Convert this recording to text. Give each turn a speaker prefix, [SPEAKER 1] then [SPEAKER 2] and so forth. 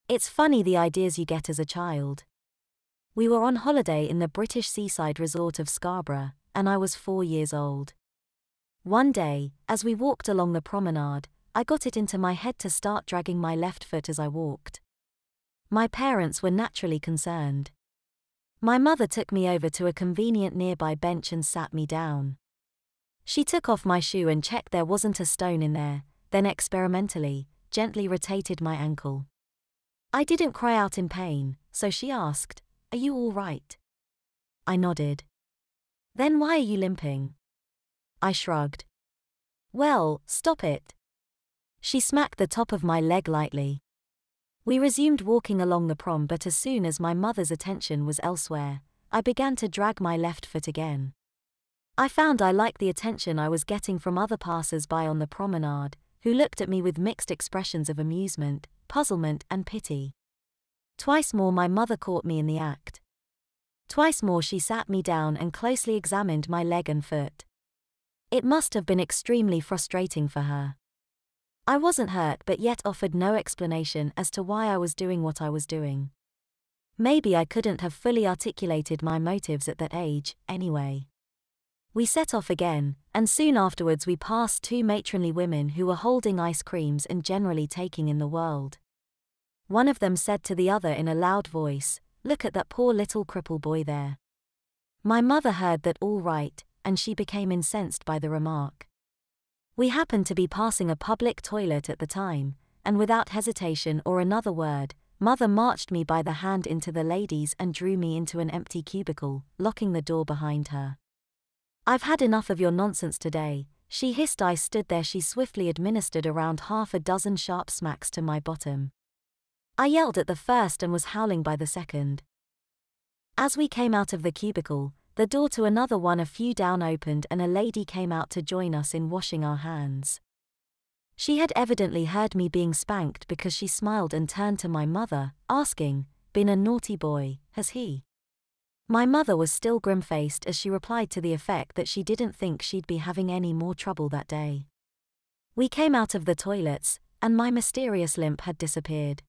[SPEAKER 1] It's funny the ideas you get as a child. We were on holiday in the British seaside resort of Scarborough, and I was 4 years old. One day, as we walked along the promenade, I got it into my head to start dragging my left foot as I walked. My parents were naturally concerned. My mother took me over to a convenient nearby bench and sat me down. She took off my shoe and checked there wasn't a stone in there, then experimentally, gently rotated my ankle. I didn't cry out in pain, so she asked, "Are you all right?" I nodded. "Then why are you limping?" I shrugged. "Well, stop it." She smacked the top of my leg lightly. We resumed walking along the prom, but as soon as my mother's attention was elsewhere, I began to drag my left foot again. I found I liked the attention I was getting from other passers-by on the promenade, who looked at me with mixed expressions of amusement, puzzlement, and pity. Twice more my mother caught me in the act. Twice more she sat me down and closely examined my leg and foot. It must have been extremely frustrating for her. I wasn't hurt but yet offered no explanation as to why I was doing what I was doing. Maybe I couldn't have fully articulated my motives at that age, anyway. We set off again, and soon afterwards we passed two matronly women who were holding ice creams and generally taking in the world. One of them said to the other in a loud voice, "Look at that poor little cripple boy there." My mother heard that all right, and she became incensed by the remark. We happened to be passing a public toilet at the time, and without hesitation or another word, Mother marched me by the hand into the ladies and drew me into an empty cubicle, locking the door behind her. "I've had enough of your nonsense today," she hissed. I stood there. She swiftly administered around half a dozen sharp smacks to my bottom. I yelled at the first and was howling by the second. As we came out of the cubicle, the door to another one a few down opened and a lady came out to join us in washing our hands. She had evidently heard me being spanked because she smiled and turned to my mother, asking, "Been a naughty boy, has he?" My mother was still grim-faced as she replied to the effect that she didn't think she'd be having any more trouble that day. We came out of the toilets, and my mysterious limp had disappeared.